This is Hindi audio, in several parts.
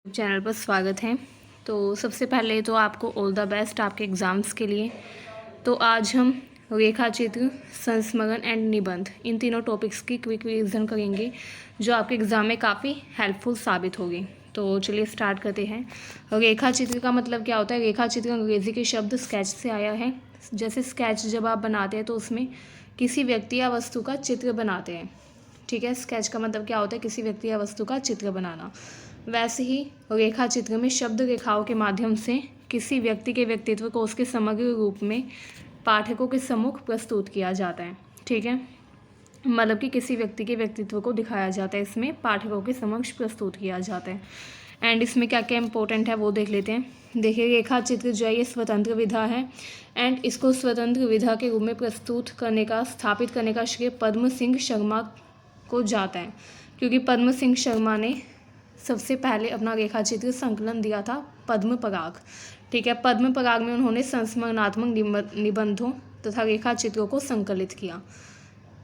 चैनल पर स्वागत है। तो सबसे पहले तो आपको ऑल द बेस्ट आपके एग्ज़ाम्स के लिए। तो आज हम रेखा चित्र, संस्मरण एंड निबंध इन तीनों टॉपिक्स की क्विक रिवीजन करेंगे जो आपके एग्ज़ाम में काफ़ी हेल्पफुल साबित होगी। तो चलिए स्टार्ट करते हैं। रेखा चित्र का मतलब क्या होता है? रेखा चित्र अंग्रेज़ी के शब्द स्केच से आया है। जैसे स्केच जब आप बनाते हैं तो उसमें किसी व्यक्ति या वस्तु का चित्र बनाते हैं। ठीक है, स्केच का मतलब क्या होता है? किसी व्यक्ति या वस्तु का चित्र बनाना। वैसे ही रेखा चित्र में शब्द रेखाओं के माध्यम से किसी व्यक्ति के व्यक्तित्व को उसके समग्र रूप में पाठकों के सम्मुख प्रस्तुत किया जाता है। ठीक है, मतलब कि किसी व्यक्ति के व्यक्तित्व को दिखाया जाता है, इसमें पाठकों के समक्ष प्रस्तुत किया जाता है। एंड इसमें क्या क्या इंपॉर्टेंट है वो देख लेते हैं। देखिए, रेखा चित्र जो है ये स्वतंत्र विधा है एंड इसको स्वतंत्र विधा के रूप में प्रस्तुत करने का, स्थापित करने का श्रेय पद्म सिंह शर्मा को जाता है, क्योंकि पद्म सिंह शर्मा ने सबसे पहले अपना रेखा चित्र संकलन दिया था पद्म पराग। ठीक है, पद्म पराग में उन्होंने संस्मरणात्मक निबंधों तथा रेखा चित्रों को संकलित किया।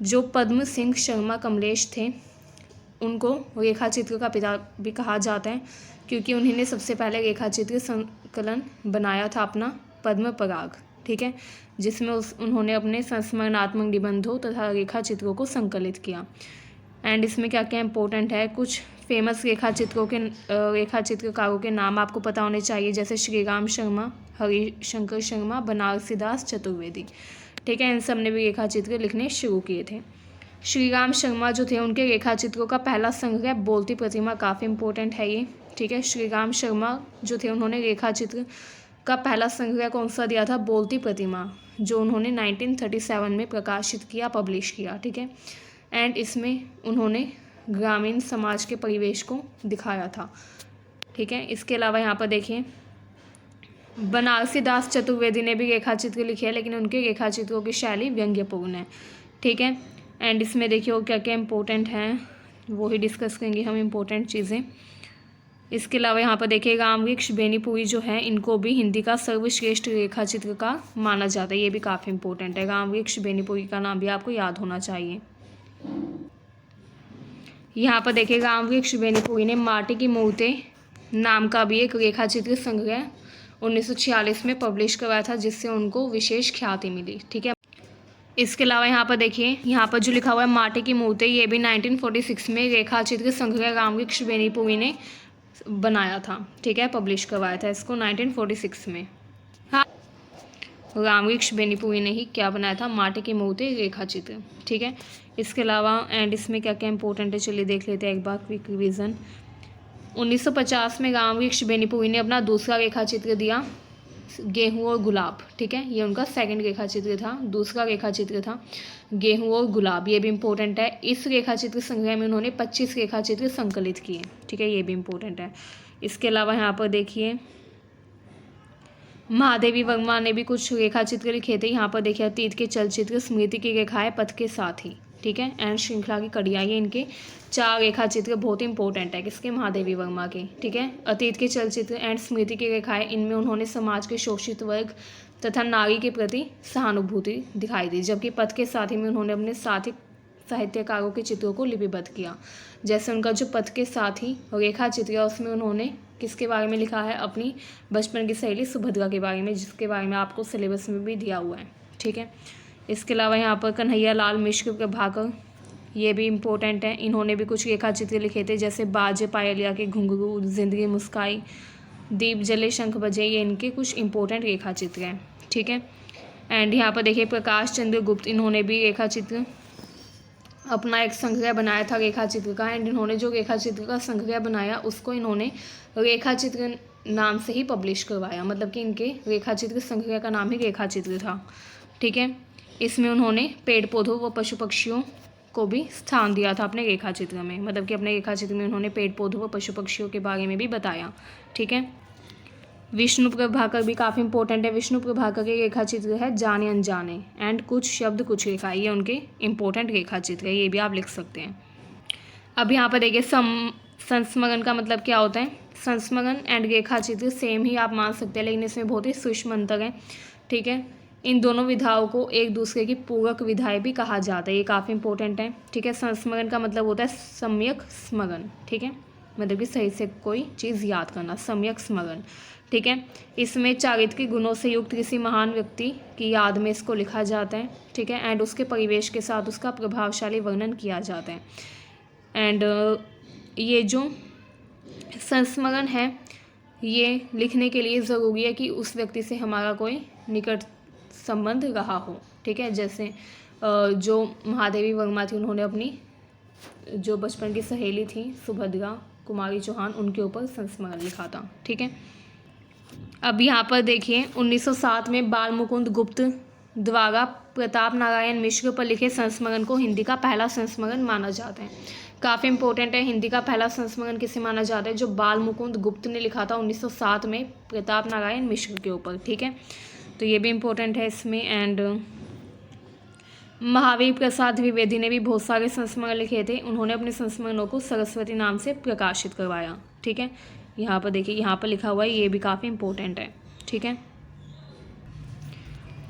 जो पद्म सिंह शर्मा कमलेश थे उनको रेखा चित्र का पिता भी कहा जाता है, क्योंकि उन्होंने सबसे पहले रेखा चित्र संकलन बनाया था अपना पद्म पराग। ठीक है, जिसमें उन्होंने अपने संस्मरणात्मक निबंधों तथा रेखा चित्रों को संकलित किया। एंड इसमें क्या क्या इंपॉर्टेंट है, कुछ फेमस रेखा चित्रकारों के नाम आपको पता होने चाहिए, जैसे श्रीराम शर्मा, हरिशंकर शर्मा, बनारसीदास चतुर्वेदी। ठीक है, इन सब ने भी रेखा चित्र लिखने शुरू किए थे। श्रीराम शर्मा जो थे उनके रेखा चित्रों का पहला संग्रह बोलती प्रतिमा काफ़ी इंपॉर्टेंट है ये। ठीक है, श्रीराम शर्मा जो थे उन्होंने रेखा चित्र का पहला संग्रह कौन सा दिया था? बोलती प्रतिमा, जो उन्होंने 1937 में प्रकाशित किया, पब्लिश किया। ठीक है, एंड इसमें उन्होंने ग्रामीण समाज के परिवेश को दिखाया था। ठीक है, इसके अलावा यहाँ पर देखिए बनारसीदास चतुर्वेदी ने भी रेखा चित्र लिखे हैं, लेकिन उनके रेखा चित्रों की शैली व्यंग्यपूर्ण है। ठीक है, एंड इसमें देखिए और क्या क्या इंपॉर्टेंट हैं वो ही डिस्कस करेंगे हम, इम्पोर्टेंट चीज़ें। इसके अलावा यहाँ पर देखिए रामवृक्ष बेनीपुरी जो है इनको भी हिंदी का सर्वश्रेष्ठ रेखा चित्र का माना जाता है, ये भी काफ़ी इंपॉर्टेंट है। रामवृक्ष बेनीपुरी का नाम भी आपको याद होना चाहिए। यहाँ पर देखिए रामवृक्ष बेनीपुरी ने माटी की मूर्तें नाम का भी एक रेखा चित्र संग्रह 1946 में पब्लिश करवाया था, जिससे उनको विशेष ख्याति मिली। ठीक है, इसके अलावा यहाँ पर देखिए, यहाँ पर जो लिखा हुआ है माटी की मूर्तें, ये भी 1946 में रेखा चित्र संग्रह रामवृक्ष बेनीपुरी ने बनाया था। ठीक है, पब्लिश करवाया था इसको 1946 में। हाँ, रामवृक्ष बेनीपुरी ने ही क्या बनाया था? माटी की मूर्ति रेखा चित्र। ठीक है, इसके अलावा एंड इसमें क्या क्या इंपॉर्टेंट है चलिए देख लेते हैं एक बार क्विक रिवीजन। 1950 में रामवृक्ष बेनीपुरी ने अपना दूसरा रेखा चित्र दिया, गेहूं और गुलाब। ठीक है, ये उनका सेकंड रेखा चित्र था, दूसरा रेखा चित्र था गेहूं और गुलाब, ये भी इम्पोर्टेंट है। इस रेखा चित्र संग्रह में उन्होंने 25 रेखा चित्र संकलित किए। ठीक है, ये भी इम्पोर्टेंट है। इसके अलावा यहाँ पर देखिए महादेवी वर्मा ने भी कुछ रेखा चित्र लिखे थे। यहाँ पर देखिए अतीत के चलचित्र, स्मृति की रेखाएं, पथ के साथी। ठीक है, एंड श्रृंखला की कड़ियाँ, ये इनके 4 रेखा चित्र बहुत इंपॉर्टेंट है। किसके? महादेवी वर्मा के। ठीक है, अतीत के चलचित्र एंड स्मृति की रेखाएं, इनमें उन्होंने समाज के शोषित वर्ग तथा नारी के प्रति सहानुभूति दिखाई दी, जबकि पथ के साथी में उन्होंने अपने साथी साहित्यकारों के चित्रों को लिपिबद्ध किया। जैसे उनका जो पथ के साथी रेखा चित्र है उसमें उन्होंने किसके बारे में लिखा है? अपनी बचपन की सहेली सुभद्रा के बारे में, जिसके बारे में आपको सिलेबस में भी दिया हुआ है। ठीक है, इसके अलावा यहाँ पर कन्हैया लाल मिश्र प्रभाकर, ये भी इम्पोर्टेंट है। इन्होंने भी कुछ रेखा चित्र लिखे थे, जैसे बाजे पायलिया के घुंघरू, जिंदगी मुस्काई, दीप जले शंख बजे, ये इनके कुछ इंपॉर्टेंट रेखा चित्र हैं। ठीक है, एंड यहाँ पर देखिए प्रकाश चंद्र गुप्त, इन्होंने भी रेखा चित्र अपना एक संग्रह बनाया था रेखा चित्र का, एंड इन्होंने जो रेखा चित्र का संग्रह बनाया उसको इन्होंने रेखा चित्र नाम से ही पब्लिश करवाया, मतलब कि इनके रेखा चित्र संग्रह का नाम ही रेखा चित्र था। ठीक है, इसमें उन्होंने पेड़ पौधों व पशु पक्षियों को भी स्थान दिया था अपने रेखा चित्र में, मतलब कि अपने रेखा चित्र में उन्होंने पेड़ पौधों व पशु पक्षियों के बारे में भी बताया। ठीक है, विष्णु प्रभाकर भी काफ़ी इंपॉर्टेंट है। विष्णु प्रभाकर के रेखा चित्र है जाने अनजाने एंड कुछ शब्द कुछ रेखा, ये उनके इंपॉर्टेंट रेखा चित्र है, ये भी आप लिख सकते हैं। अब यहाँ पर देखिए संस्मरण का मतलब क्या होता है? संस्मरण एंड रेखा चित्र सेम ही आप मान सकते हैं, लेकिन इसमें बहुत ही सूक्ष्म अंतर है। ठीक है, इन दोनों विधाओं को एक दूसरे की पूरक विधाएं भी कहा जाता है, ये काफ़ी इंपॉर्टेंट है। ठीक है, संस्मरण का मतलब होता है सम्यक स्मरण। ठीक है, मतलब कि सही से कोई चीज़ याद करना, सम्यक स्मरण। ठीक है, इसमें चारित्रिक गुणों से युक्त किसी महान व्यक्ति की याद में इसको लिखा जाता है। ठीक है, एंड उसके परिवेश के साथ उसका प्रभावशाली वर्णन किया जाता है। एंड ये जो संस्मरण है ये लिखने के लिए ज़रूरी है कि उस व्यक्ति से हमारा कोई निकट संबंध रहा हो। ठीक है, जैसे जो महादेवी वर्मा थी, उन्होंने अपनी जो बचपन की सहेली थी सुभद्रा कुमारी चौहान, उनके ऊपर संस्मरण लिखा था। ठीक है, अब यहाँ पर देखिए 1907 में बाल मुकुंद गुप्त द्वारा प्रताप नारायण मिश्र पर लिखे संस्मरण को हिंदी का पहला संस्मरण माना जाता है। काफ़ी इंपॉर्टेंट है, हिंदी का पहला संस्मरण किसे माना जाता है? जो बाल मुकुंद गुप्त ने लिखा था 1907 में प्रताप नारायण मिश्र के ऊपर। ठीक है, तो ये भी इम्पोर्टेंट है इसमें। एंड महावीर प्रसाद द्विवेदी ने भी बहुत सारे संस्मरण लिखे थे। उन्होंने अपने संस्मरणों को सरस्वती नाम से प्रकाशित करवाया। ठीक है, यहाँ पर देखिए, यहाँ पर लिखा हुआ है, ये भी काफ़ी इंपॉर्टेंट है। ठीक है,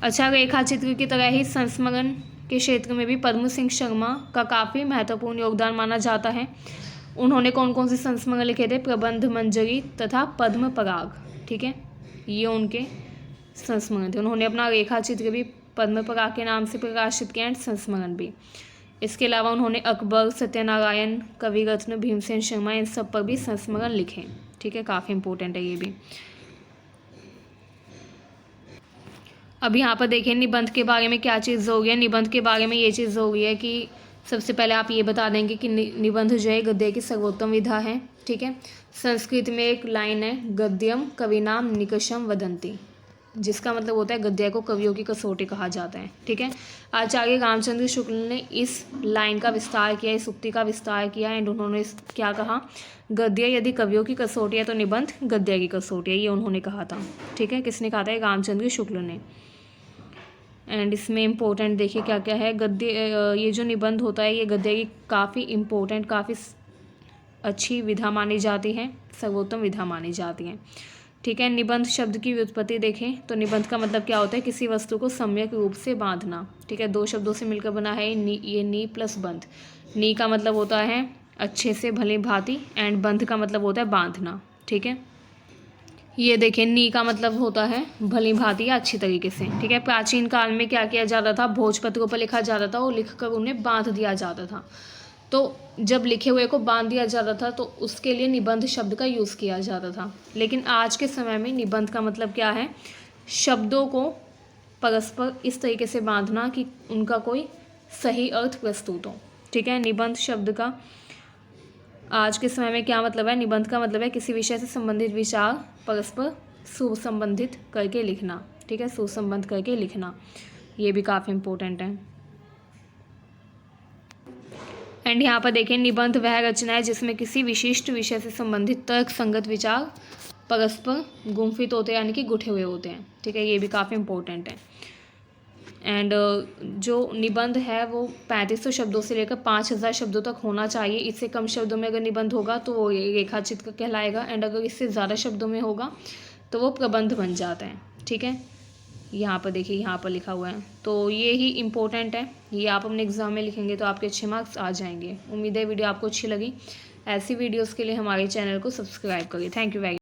अच्छा, रेखा चित्र की तरह ही संस्मरण के क्षेत्र में भी पद्म सिंह शर्मा का काफ़ी महत्वपूर्ण योगदान माना जाता है। उन्होंने कौन कौन से संस्मरण लिखे थे? प्रबंध मंजरी तथा पद्म पराग। ठीक है, ये उनके संस्मरण थे। उन्होंने अपना रेखा चित्र भी पद्म पराग के नाम से प्रकाशित किया एंड संस्मरण भी। इसके अलावा उन्होंने अकबर, सत्यनारायण, कविरत्न, भीमसेन शर्मा, इन सब पर भी संस्मरण लिखे। ठीक है, काफ़ी इंपॉर्टेंट है ये भी। अब यहाँ पर देखिए निबंध के बारे में क्या चीज़ हो गई है। निबंध के बारे में ये चीज़ हो गई है कि सबसे पहले आप ये बता देंगे कि निबंध जो है गद्य की सर्वोत्तम विधा है। ठीक है, संस्कृत में एक लाइन है, गद्यम कविनाम निकषम वदंती, जिसका मतलब होता है गद्य को कवियों की कसौटी कहा जाता है। ठीक है, आचार्य रामचंद्र शुक्ल ने इस लाइन का विस्तार किया, इस उक्ति का विस्तार किया एंड उन्होंने क्या कहा? गद्य यदि कवियों की कसौटी है तो निबंध गद्य की कसौटी है, ये उन्होंने कहा था। ठीक है, किसने कहा था? रामचंद्र शुक्ल ने। एंड इसमें इम्पोर्टेंट देखिए क्या क्या है। गद्य, ये जो निबंध होता है ये गद्य की काफ़ी इम्पोर्टेंट, काफ़ी अच्छी विधा मानी जाती है, सर्वोत्तम विधा मानी जाती है। ठीक है, निबंध शब्द की व्युत्पत्ति देखें तो निबंध का मतलब क्या होता है? किसी वस्तु को सम्यक रूप से बांधना। ठीक है, दो शब्दों से मिलकर बना है ये नी प्लस बंध। नी का मतलब होता है अच्छे से, भली भांति, एंड बंध का मतलब होता है बांधना। ठीक है, ये देखें, नी का मतलब होता है भली भांति या अच्छी तरीके से। ठीक है, प्राचीन काल में क्या किया जाता था? भोजपत्रों पर लिखा जाता था और लिखकर उन्हें बांध दिया जाता था। तो जब लिखे हुए को बांध दिया जाता था तो उसके लिए निबंध शब्द का यूज़ किया जाता था। लेकिन आज के समय में निबंध का मतलब क्या है? शब्दों को परस्पर इस तरीके से बांधना कि उनका कोई सही अर्थ प्रस्तुत हो। ठीक है, निबंध शब्द का आज के समय में क्या मतलब है? निबंध का मतलब है किसी विषय से संबंधित विचार परस्पर सुसंबंधित करके लिखना। ठीक है, सुसंबंध करके लिखना, ये भी काफ़ी इम्पोर्टेंट है। एंड यहाँ पर देखें, निबंध वह रचना है जिसमें किसी विशिष्ट विषय से संबंधित तर्क संगत विचार परस्पर गुम्फित होते हैं, यानी कि गुठे हुए होते हैं। ठीक है, ये भी काफ़ी इम्पोर्टेंट है। एंड जो निबंध है वो 3500 शब्दों से लेकर 5000 शब्दों तक होना चाहिए। इससे कम शब्दों में अगर निबंध होगा तो वो रेखा चित्र कहलाएगा, एंड अगर इससे ज़्यादा शब्दों में होगा तो वो प्रबंध बन जाता है। ठीक है, यहाँ पर देखिए, यहाँ पर लिखा हुआ है। तो ये ही इम्पोर्टेंट है, ये आप अपने एग्ज़ाम में लिखेंगे तो आपके अच्छे मार्क्स आ जाएंगे। उम्मीद है वीडियो आपको अच्छी लगी। ऐसी वीडियोज़ के लिए हमारे चैनल को सब्सक्राइब करिए। Thank you very